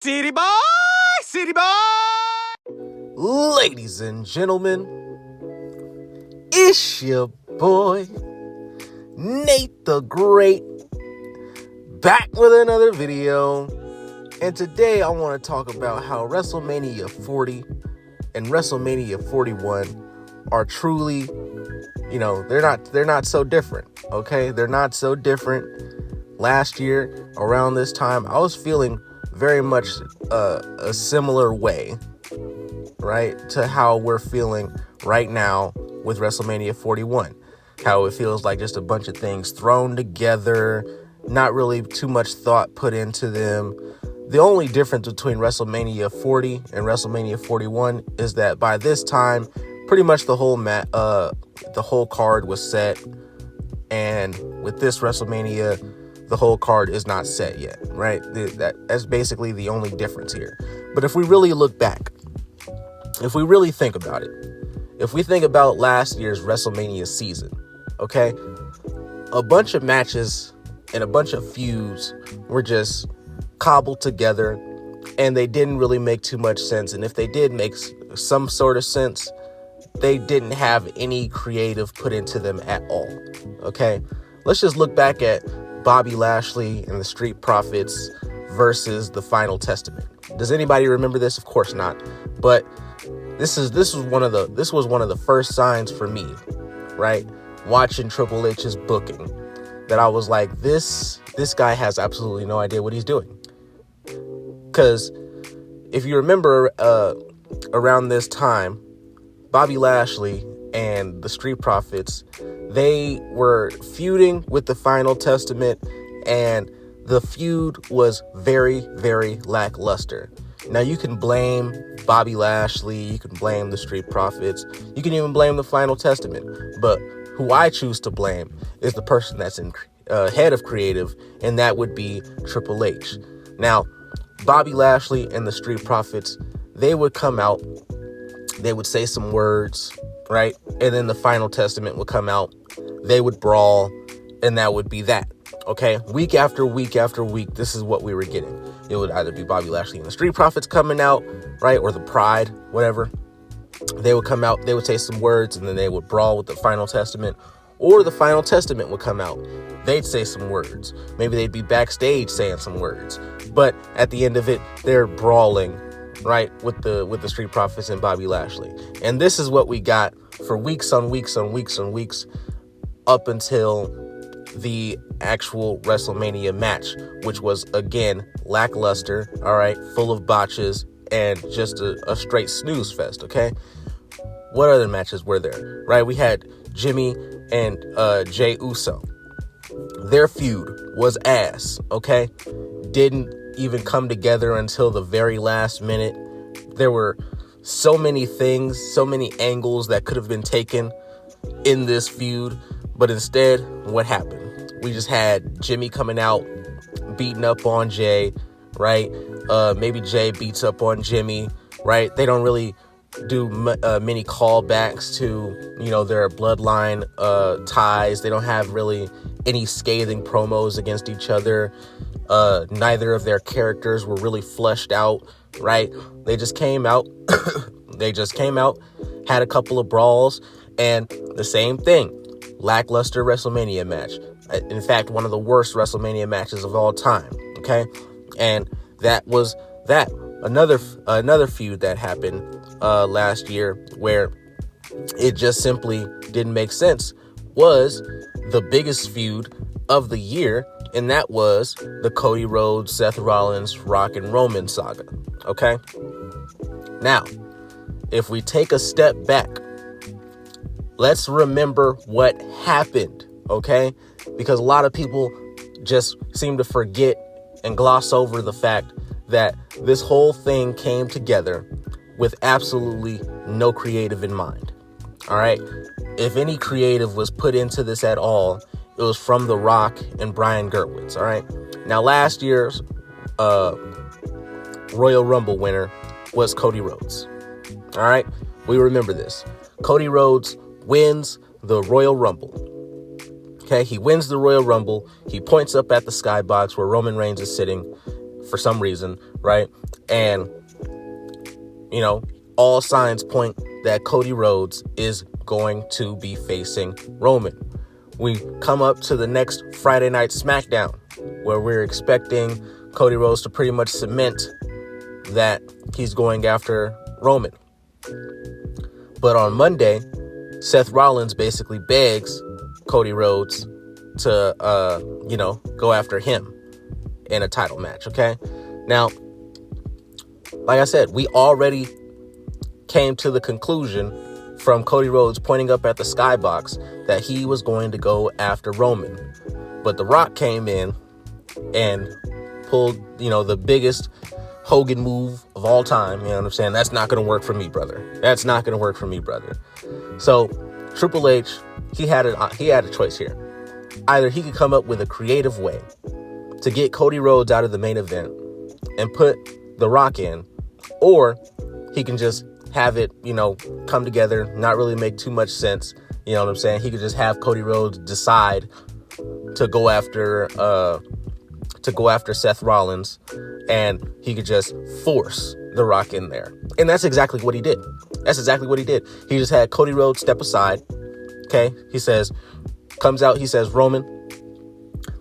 City boy, city boy. Ladies and gentlemen, it's your boy, Nate the Great, back with another video. And today I want to talk about how WrestleMania 40 and WrestleMania 41 are truly, they're not so different, okay? They're not so different. Last year, around this time, I was feeling very much a similar way, right, to how we're feeling right now with WrestleMania 41. How it feels like just a bunch of things thrown together, not really too much thought put into them. The only difference between WrestleMania 40 and WrestleMania 41 is that by this time, pretty much the whole card was set, and with this WrestleMania, the whole card is not set yet, right? That's basically the only difference here. But if we really look back, if we really think about it, if we think about last year's WrestleMania season, okay, a bunch of matches and a bunch of feuds were just cobbled together, and they didn't really make too much sense. And if they did make some sort of sense, they didn't have any creative put into them at all, okay? Let's just look back at Bobby Lashley and the Street Profits versus the Final Testament. Does anybody remember this? Of course not. But this was one of the first signs for me, right? Watching Triple H's booking, that I was like, this guy has absolutely no idea what he's doing. Because if you remember, around this time, Bobby Lashley and the Street Profits, they were feuding with the Final Testament, and the feud was very, very lackluster. Now, you can blame Bobby Lashley, you can blame the Street Profits, you can even blame the Final Testament, but who I choose to blame is the person that's in head of creative, and that would be Triple H. Now, Bobby Lashley and the Street Profits, they would come out, they would say some words, right? And then the Final Testament would come out, they would brawl, and that would be that, okay? Week after week after week, this is what we were getting. It would either be Bobby Lashley and the Street Profits coming out, right? Or the Pride, whatever. They would come out, they would say some words, and then they would brawl with the Final Testament. Or the Final Testament would come out. They'd say some words. Maybe they'd be backstage saying some words. But at the end of it, they're brawling, right, with the Street Profits and Bobby Lashley. And this is what we got for weeks on weeks on weeks on weeks up until the actual WrestleMania match, which was, again, lackluster, all right, full of botches and just a straight snooze fest, okay? What other matches were there, right? We had Jimmy and Jey Uso. Their feud was ass, okay? Didn't even come together until the very last minute. There were so many things, so many angles that could have been taken in this feud, but instead, what happened? We just had Jimmy coming out, beating up on Jay, right? Maybe Jay beats up on Jimmy, right? They don't really do many callbacks to, their bloodline ties. They don't have really any scathing promos against each other. Neither of their characters were really fleshed out, right? They just came out, had a couple of brawls, and the same thing, lackluster WrestleMania match. In fact, one of the worst WrestleMania matches of all time, okay? And that was that. Another feud that happened last year where it just simply didn't make sense was the biggest feud of the year, and that was the Cody Rhodes, Seth Rollins, Rock and Roman saga, okay? Now, if we take a step back, let's remember what happened, okay? Because a lot of people just seem to forget and gloss over the fact that this whole thing came together with absolutely no creative in mind, all right? If any creative was put into this at all, it was from The Rock and Brian Gerwitz, all right? Now, last year's Royal Rumble winner was Cody Rhodes, all right? We remember this. Cody Rhodes wins the Royal Rumble, okay? He wins the Royal Rumble. He points up at the skybox where Roman Reigns is sitting for some reason, right? And, all signs point that Cody Rhodes is going to be facing Roman. We come up to the next Friday night SmackDown, where we're expecting Cody Rhodes to pretty much cement that he's going after Roman. But on Monday, Seth Rollins basically begs Cody Rhodes to, go after him in a title match, okay? Now, like I said, we already came to the conclusion from Cody Rhodes pointing up at the skybox that he was going to go after Roman. But The Rock came in and pulled, the biggest Hogan move of all time. You know what I'm saying? That's not going to work for me, brother. That's not going to work for me, brother. So Triple H, he had a choice here. Either he could come up with a creative way to get Cody Rhodes out of the main event and put The Rock in, or he can just have it, come together, not really make too much sense. You know what I'm saying? He could just have Cody Rhodes decide to go after Seth Rollins, and he could just force The Rock in there. And that's exactly what he did. He just had Cody Rhodes step aside. Okay. He says, Roman,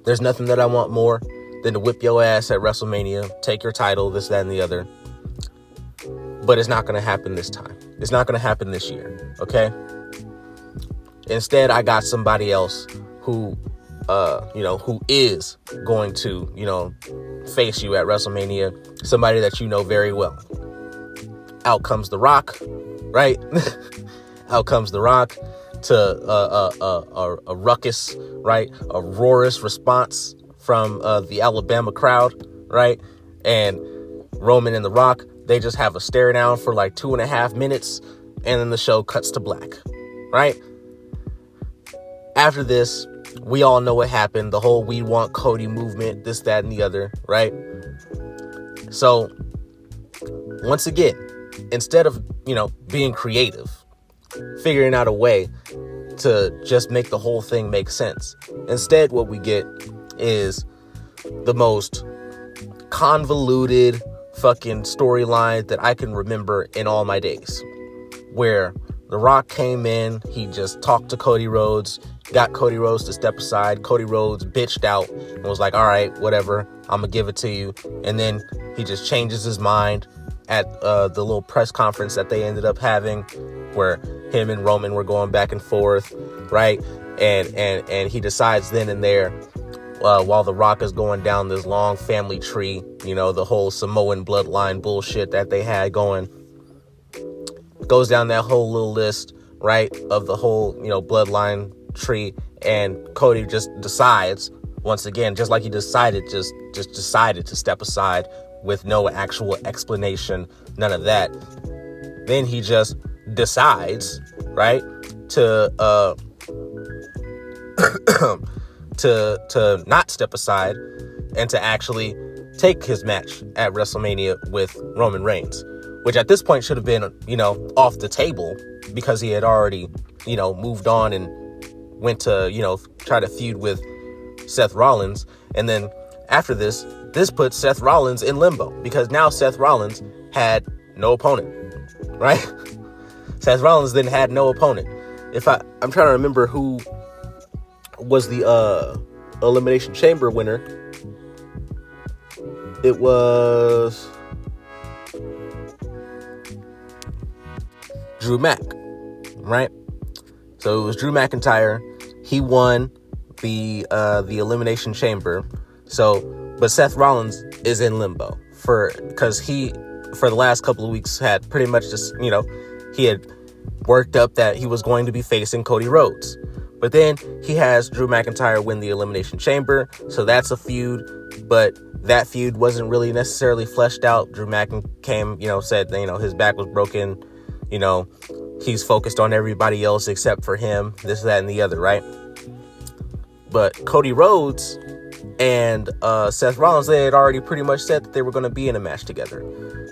there's nothing that I want more than to whip your ass at WrestleMania, take your title, this, that, and the other. But it's not going to happen this time. It's not going to happen this year. Okay. Instead, I got somebody else who is going to, face you at WrestleMania, somebody that you know very well. Out comes The Rock, right? Out comes The Rock to a ruckus, right? A roarous response from the Alabama crowd, right? And Roman and The Rock, they just have a stare down for like 2.5 minutes, and then the show cuts to black, right? After this, we all know what happened. The whole "we want Cody" movement, this, that, and the other, right? So, once again, instead of, being creative, figuring out a way to just make the whole thing make sense, instead what we get is the most convoluted fucking storyline that I can remember in all my days, where The Rock came in, he just talked to Cody Rhodes, got Cody Rhodes to step aside. Cody Rhodes bitched out and was like, all right, whatever, I'm gonna give it to you. And then he just changes his mind at the little press conference that they ended up having, where him and Roman were going back and forth, right? And he decides then and there, while The Rock is going down this long family tree, the whole Samoan bloodline bullshit that they had going, goes down that whole little list, right, of the whole, bloodline tree, and Cody just decides, once again, just like he decided, just decided to step aside with no actual explanation, none of that. Then he just decides, right, to to not step aside and to actually take his match at WrestleMania with Roman Reigns, which at this point should have been, off the table, because he had already, moved on and went to, try to feud with Seth Rollins. And then after this puts Seth Rollins in limbo, because now Seth Rollins had no opponent, right? Seth Rollins then had no opponent. I'm trying to remember who was the Elimination Chamber winner. It was Drew Mac, right? So it was Drew McIntyre. He won the Elimination Chamber. But Seth Rollins is in limbo because he, for the last couple of weeks, had pretty much just, he had worked up that he was going to be facing Cody Rhodes. But then he has Drew McIntyre win the Elimination Chamber. So that's a feud. But that feud wasn't really necessarily fleshed out. Drew McIntyre said, his back was broken. He's focused on everybody else except for him, this, that, and the other, right? But Cody Rhodes and Seth Rollins, they had already pretty much said that they were going to be in a match together.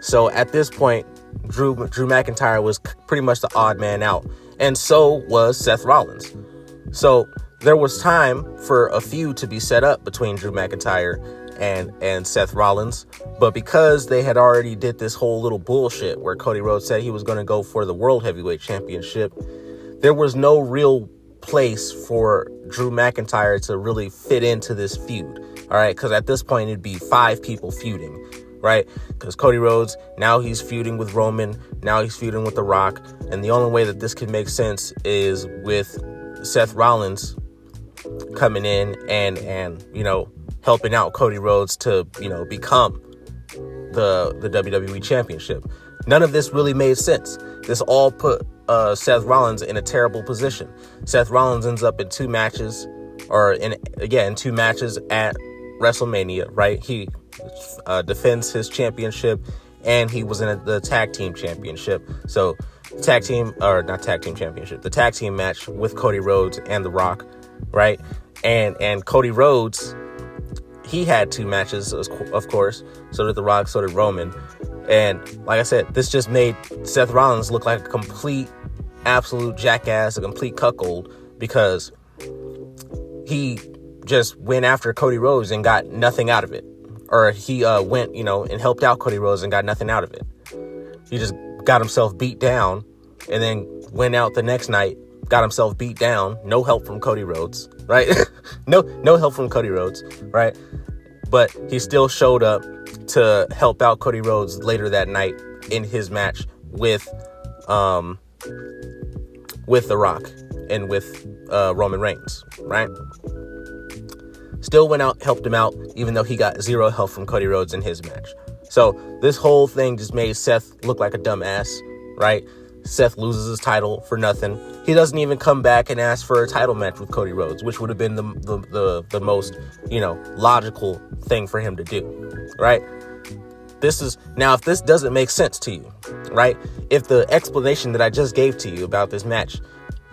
So at this point, Drew McIntyre was pretty much the odd man out. And so was Seth Rollins. So there was time for a feud to be set up between Drew McIntyre and Seth Rollins. But because they had already did this whole little bullshit where Cody Rhodes said he was going to go for the World Heavyweight Championship, there was no real place for Drew McIntyre to really fit into this feud. All right, because at this point it'd be 5 people feuding, right? Because Cody Rhodes, now he's feuding with Roman, now he's feuding with The Rock, and the only way that this can make sense is with Seth Rollins coming in and helping out Cody Rhodes to become the WWE Championship. None of this really made sense. This all put Seth Rollins in a terrible position. Seth Rollins ends up in 2 matches, in 2 matches at WrestleMania, right? He defends his championship, and he was in the tag team championship. So the tag team match with Cody Rhodes and The Rock, right? And Cody Rhodes, he had 2 matches, of course. So did The Rock, so did Roman. And like I said, this just made Seth Rollins look like a complete, absolute jackass, a complete cuckold, because he just went after Cody Rhodes and got nothing out of it. Or he went, and helped out Cody Rhodes and got nothing out of it. He just got himself beat down and then went out the next night, got himself beat down. No help from Cody Rhodes, right? no help from Cody Rhodes, right? But he still showed up to help out Cody Rhodes later that night in his match with The Rock and with Roman Reigns, right? Still went out, helped him out, even though he got 0 help from Cody Rhodes in his match. So this whole thing just made Seth look like a dumbass, right? Seth loses his title for nothing. He doesn't even come back and ask for a title match with Cody Rhodes, which would have been the most, logical thing for him to do, right? If this doesn't make sense to you, right? If the explanation that I just gave to you about this match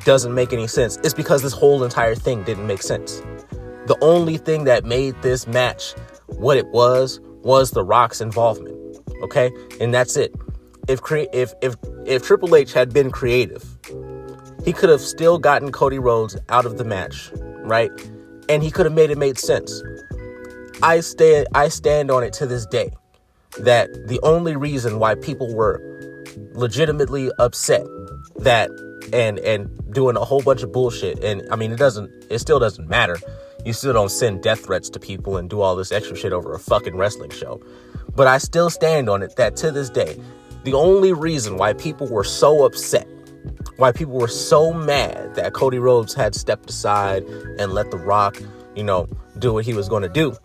doesn't make any sense, it's because this whole entire thing didn't make sense. The only thing that made this match what it was The Rock's involvement, okay? And that's it. If Triple H had been creative, he could have still gotten Cody Rhodes out of the match, right? And he could have made it make sense. I stand on it to this day that the only reason why people were legitimately upset that and doing a whole bunch of bullshit, and I mean it still doesn't matter. You still don't send death threats to people and do all this extra shit over a fucking wrestling show. But I still stand on it that to this day, the only reason why people were so upset, why people were so mad that Cody Rhodes had stepped aside and let The Rock, do what he was going to do,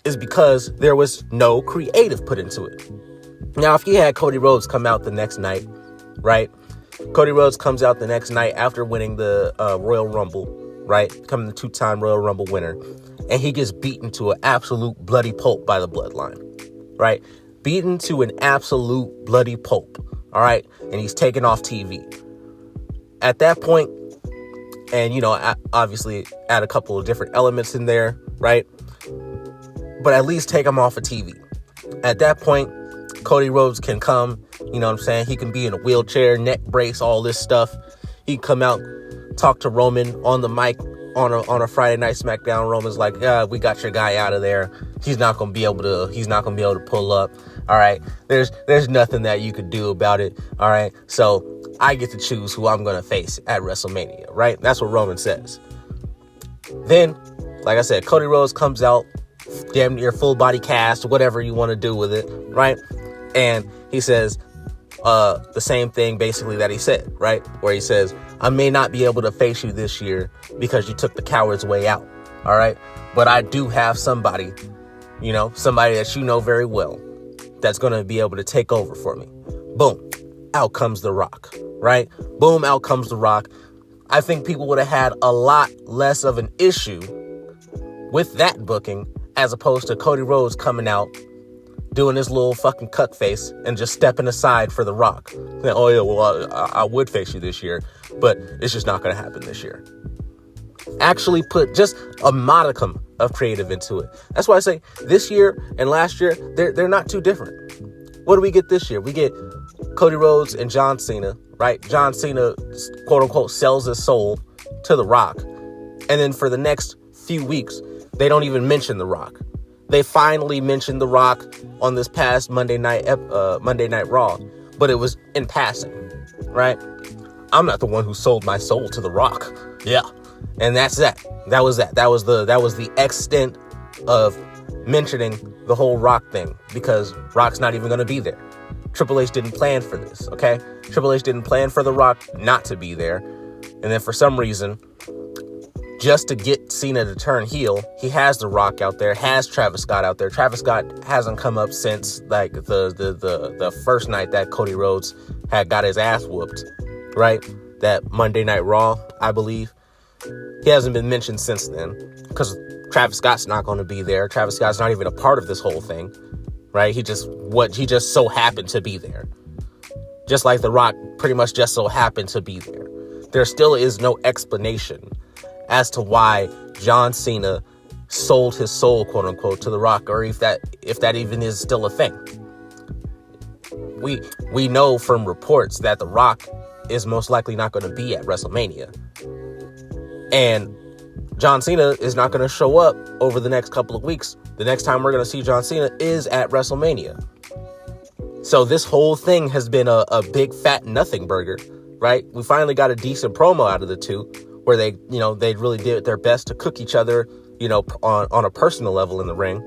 is because there was no creative put into it. Now, if you had Cody Rhodes come out the next night, right? Cody Rhodes comes out the next night after winning the Royal Rumble, right? Becoming the 2-time Royal Rumble winner. And he gets beaten to an absolute bloody pulp by the Bloodline, right? Beaten to an absolute bloody pulp, all right? And he's taken off TV. At that point, and, obviously add a couple of different elements in there, right? But at least take him off of TV. At that point, Cody Rhodes can come, he can be in a wheelchair, neck brace, all this stuff. He can come out, talk to Roman on the mic on a Friday Night SmackDown. Roman's like, we got your guy out of there. He's not gonna be able to pull up. All right. There's nothing that you could do about it. All right. So I get to choose who I'm gonna face at WrestleMania, right? That's what Roman says. Then, like I said, Cody Rhodes comes out, damn near full body cast, whatever you want to do with it, right? And he says the same thing basically that he said, right? Where he says, I may not be able to face you this year because you took the coward's way out, all right? But I do have somebody that very well that's going to be able to take over for me. Boom. Out comes The Rock, right? Boom, out comes The Rock. I think people would have had a lot less of an issue with that booking as opposed to Cody Rhodes coming out, doing his little fucking cuck face and just stepping aside for The Rock. Saying, oh yeah, well, I would face you this year, but it's just not going to happen this year. Actually put just a modicum of creative into it. That's why I say this year and last year, they're not too different. What do we get this year? We get Cody Rhodes and John Cena, right? John Cena, quote unquote, sells his soul to The Rock. And then for the next few weeks, they don't even mention The Rock. They finally mentioned The Rock on this past Monday Night Raw, but it was in passing, right? I'm not the one who sold my soul to The Rock. Yeah. And that's that. That was the extent of mentioning the whole Rock thing, because Rock's not even going to be there. Triple H didn't plan for this, okay? Triple H didn't plan for The Rock not to be there. And then for some reason, just to get Cena to turn heel, he has The Rock out there, has Travis Scott out there. Travis Scott hasn't come up since like the first night that Cody Rhodes had got his ass whooped, right? That Monday Night Raw, I believe. He hasn't been mentioned since then, because Travis Scott's not going to be there. Travis Scott's not even a part of this whole thing, right? He just so happened to be there. Just like The Rock pretty much just so happened to be there. There still is no explanation as to why John Cena sold his soul, quote unquote, to The Rock, or if that even is still a thing. We know from reports that The Rock is most likely not going to be at WrestleMania. And John Cena is not going to show up over the next couple of weeks. The next time we're going to see John Cena is at WrestleMania. So this whole thing has been a big fat nothing burger, right? We finally got a decent promo out of the two, where they really did their best to cook each other, on a personal level in the ring.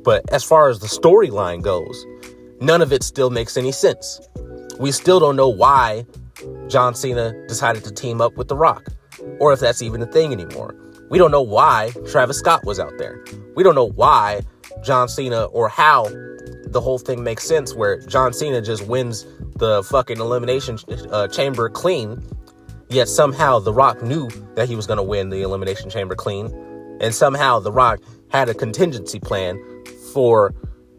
But as far as the storyline goes, none of it still makes any sense. We still don't know why John Cena decided to team up with The Rock, or if that's even a thing anymore. We don't know why Travis Scott was out there. We don't know why John Cena, or how the whole thing makes sense where John Cena just wins the fucking Elimination Chamber clean, yet somehow The Rock knew that he was going to win the Elimination Chamber clean, and somehow The Rock had a contingency plan for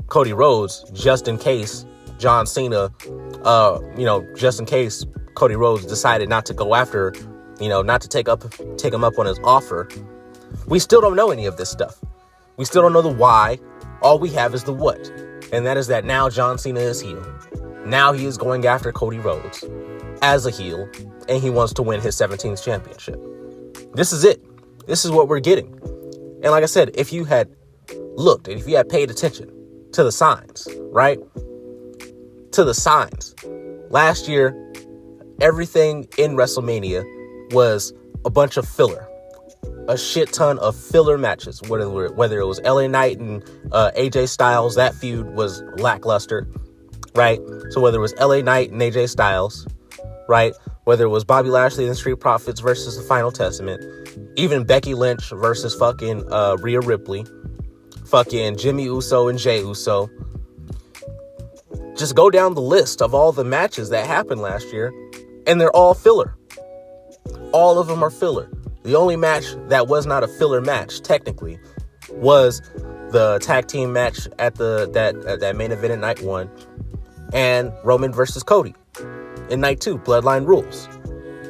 Cody Rhodes just in case John Cena, just in case Cody Rhodes decided not to go after, not to take him up on his offer. We still don't know any of this stuff. We still don't know the why. All we have is the what. And that is that now John Cena is heel. Now he is going after Cody Rhodes as a heel, and he wants to win his 17th championship. This is it. This is what we're getting. And like I said, if you had looked, and if you had paid attention to the signs, right? To the signs. Last year, everything in WrestleMania was a bunch of filler. A shit ton of filler matches. Whether it was LA Knight and AJ Styles, that feud was lackluster, right? So whether it was LA Knight and AJ Styles, right? Whether it was Bobby Lashley and the Street Profits versus the Final Testament, even Becky Lynch versus fucking Rhea Ripley, fucking Jimmy Uso and Jey Uso. Just go down the list of all the matches that happened last year, and they're all filler. All of them are filler. The only match that was not a filler match, technically, was the tag team match at that main event at night 1, and Roman versus Cody in night 2, Bloodline Rules.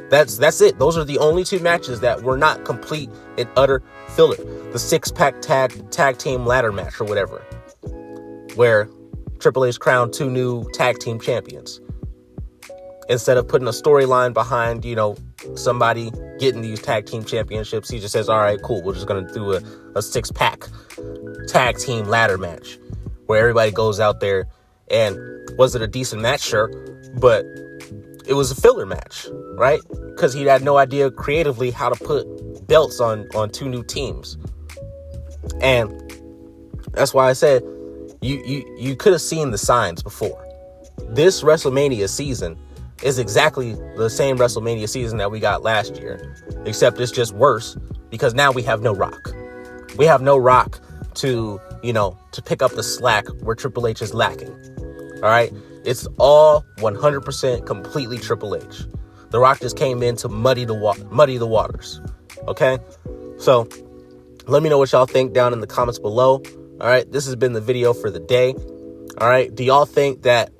That's it. Those are the only two matches that were not complete and utter filler. The 6-pack tag team ladder match or whatever, where Triple H crowned 2 new tag team champions. Instead of putting a storyline behind, somebody getting these tag team championships, he just says, all right, cool, we're just going to do a 6-pack tag team ladder match where everybody goes out there. And was it a decent match? Sure. But it was a filler match, right? Because he had no idea creatively how to put belts on 2 new teams. And that's why I said you could have seen the signs before. This WrestleMania season is exactly the same WrestleMania season that we got last year, except it's just worse because now we have no Rock. We have no Rock to pick up the slack where Triple H is lacking. All right. It's all 100% completely Triple H. The Rock just came in to muddy the waters. Okay. So let me know what y'all think down in the comments below. All right. This has been the video for the day. All right. Do y'all think that,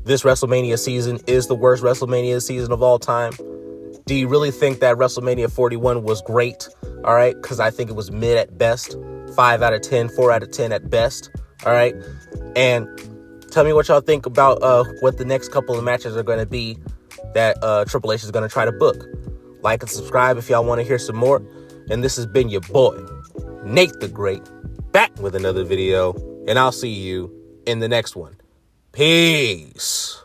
this WrestleMania season is the worst WrestleMania season of all time? Do you really think that WrestleMania 41 was great? All right, because I think it was mid at best. 5 out of 10, 4 out of 10 at best. All right, and tell me what y'all think about what the next couple of matches are going to be that Triple H is going to try to book. Like and subscribe if y'all want to hear some more. And this has been your boy, Nate the Great, back with another video, and I'll see you in the next one. Peace.